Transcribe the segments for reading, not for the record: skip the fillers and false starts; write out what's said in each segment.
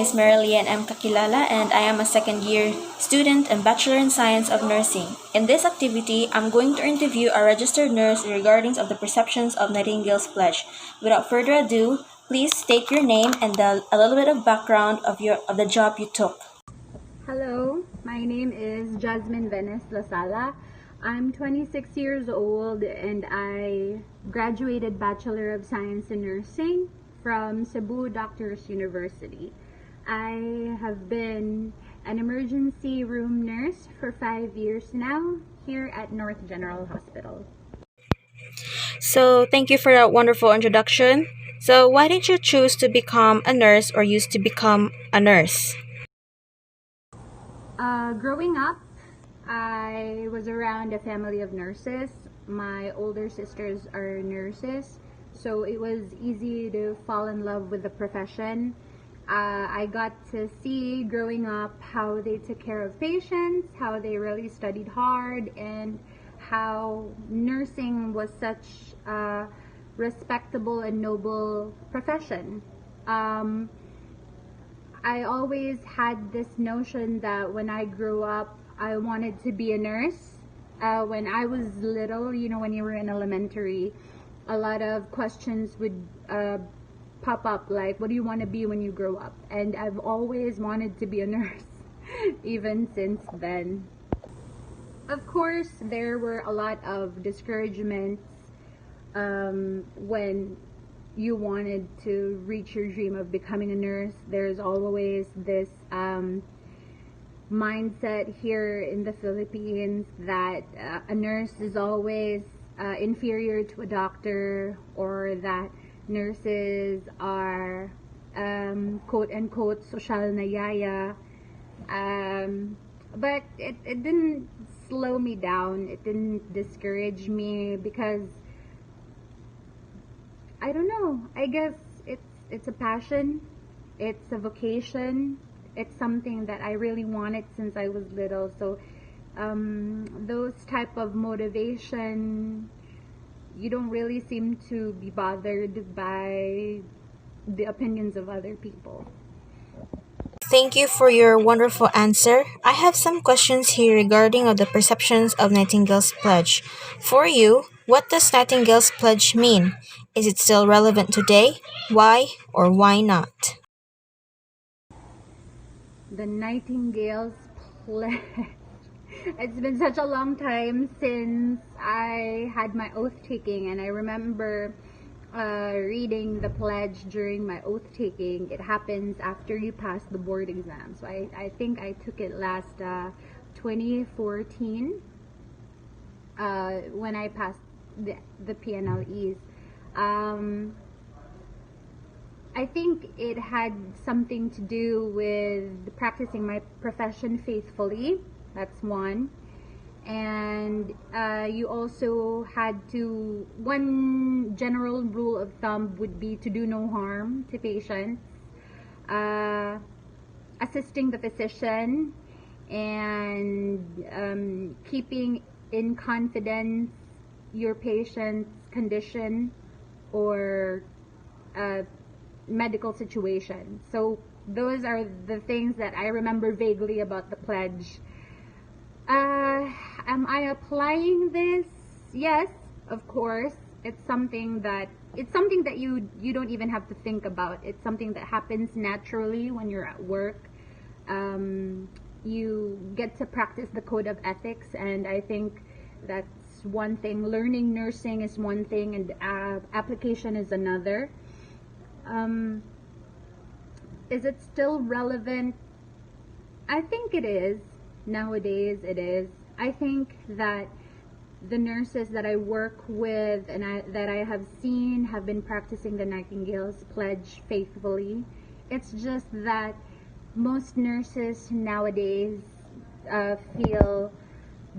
is Marilee M. Kakilala, and I am a second year student and Bachelor in Science of Nursing. In this activity, I'm going to interview a registered nurse regarding of the perceptions of Nightingale's Pledge. Without further ado, please state your name and a little bit of background of the job you took. Hello, my name is Jasmine Venice Lasala. I'm 26 years old and I graduated Bachelor of Science in Nursing from Cebu Doctors University. I have been an emergency room nurse for 5 years now here at North General Hospital. So, thank you for that wonderful introduction. So, why did you choose to become a nurse or used to become a nurse? Growing up, I was around a family of nurses. My older sisters are nurses, so it was easy to fall in love with the profession. I got to see growing up how they took care of patients, how they really studied hard, and how nursing was such a respectable and noble profession. Um, I always had this notion that when I grew up, I wanted to be a nurse. When I was little, when you were in elementary, a lot of questions would pop up like, what do you want to be when you grow up? And I've always wanted to be a nurse, even since then. Of course, there were a lot of discouragements when you wanted to reach your dream of becoming a nurse. There's always this mindset here in the Philippines that a nurse is always inferior to a doctor, or that nurses are quote unquote social na yaya. But it didn't slow me down, it didn't discourage me, because I don't know, I guess it's a passion, it's a vocation, it's something that I really wanted since I was little. So those type of motivation, you don't really seem to be bothered by the opinions of other people. Thank you for your wonderful answer. I have some questions here regarding of the perceptions of Nightingale's Pledge. For you, what does Nightingale's Pledge mean? Is it still relevant today? Why or why not? The Nightingale's Pledge. It's been such a long time since I had my oath taking, and I remember reading the pledge during my oath taking. It happens after you pass the board exam. So I think I took it last 2014 when I passed the PNLEs. I think it had something to do with practicing my profession faithfully. That's one. And you also had to, one general rule of thumb would be to do no harm to patients, assisting the physician, and keeping in confidence your patient's condition or medical situation. So those are the things that I remember vaguely about the pledge. Am I applying this? Yes, of course. It's something that you don't even have to think about. It's something that happens naturally when you're at work. You get to practice the code of ethics, and I think that's one thing. Learning nursing is one thing, and application is another. Is it still relevant? I think it is. Nowadays it is. I think that the nurses that I work with and that I have seen have been practicing the Nightingale's Pledge faithfully. It's just that most nurses nowadays feel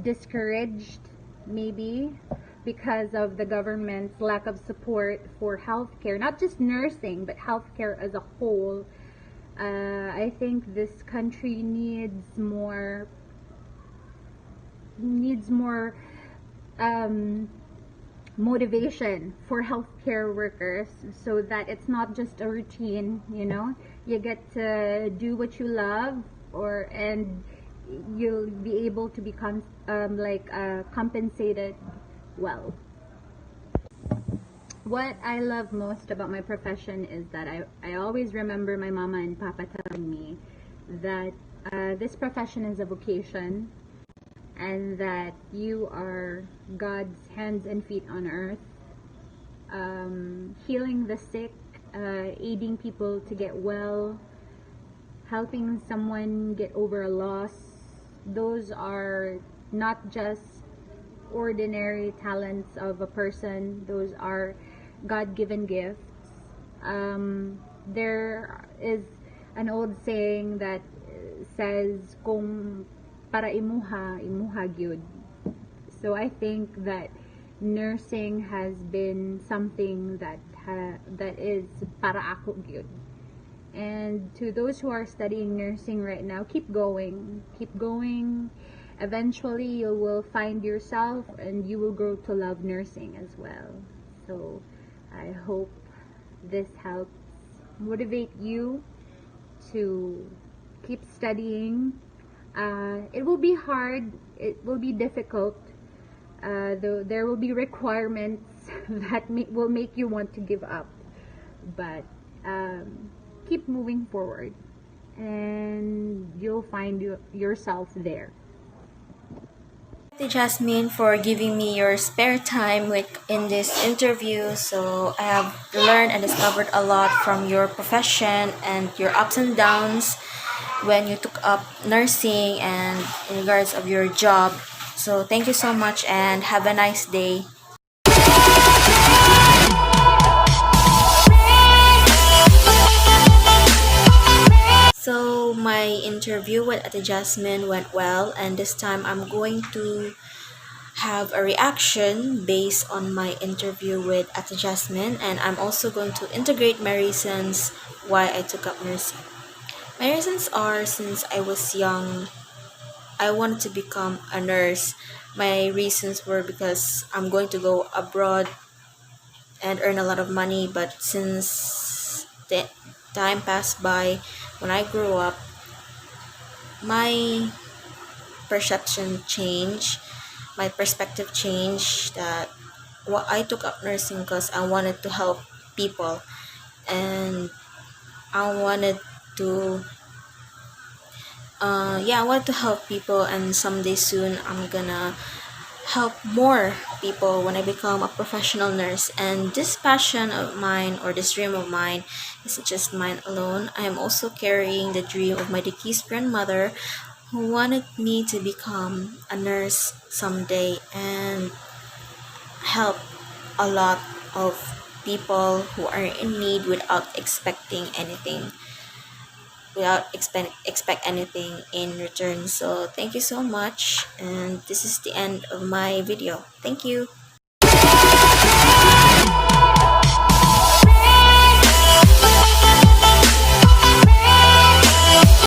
discouraged, maybe because of the government's lack of support for healthcare, not just nursing but healthcare as a whole. I think this country needs more motivation for healthcare workers, so that it's not just a routine. you get to do what you love, and you'll be able to be compensated well. What I love most about my profession is that I always remember my mama and papa telling me that this profession is a vocation, and that you are God's hands and feet on earth, healing the sick, aiding people to get well, helping someone get over a loss. Those are not just ordinary talents of a person, those are God-given gifts. There is an old saying that says, kung para imuha, imuha gyud. So I think that nursing has been something that is para ako gyud. And to those who are studying nursing right now, keep going. Keep going. Eventually, you will find yourself and you will grow to love nursing as well. So, I hope this helps motivate you to keep studying. It will be hard, it will be difficult, though there will be requirements that will make you want to give up. But keep moving forward and you'll find yourself there. Thank you, Jasmine, for giving me your spare time in this interview. So I have learned and discovered a lot from your profession and your ups and downs when you took up nursing and in regards of your job. So thank you so much and have a nice day. So my interview with Ate Jasmine went well, and this time I'm going to have a reaction based on my interview with Ate Jasmine, and I'm also going to integrate my reasons why I took up nursing. My reasons are, since I was young, I wanted to become a nurse. My reasons were because I'm going to go abroad and earn a lot of money, but since the time passed by, when I grew up, my perception changed, my perspective changed, that I took up nursing because I wanted to help people, and I wanted to I wanted to help people, and someday soon I'm gonna help more people when I become a professional nurse. And this passion of mine, or this dream of mine, isn't just mine alone. I am also carrying the dream of my deceased grandmother, who wanted me to become a nurse someday and help a lot of people who are in need without expecting anything, expect anything in return. So thank you so much, and this is the end of my video. Thank you.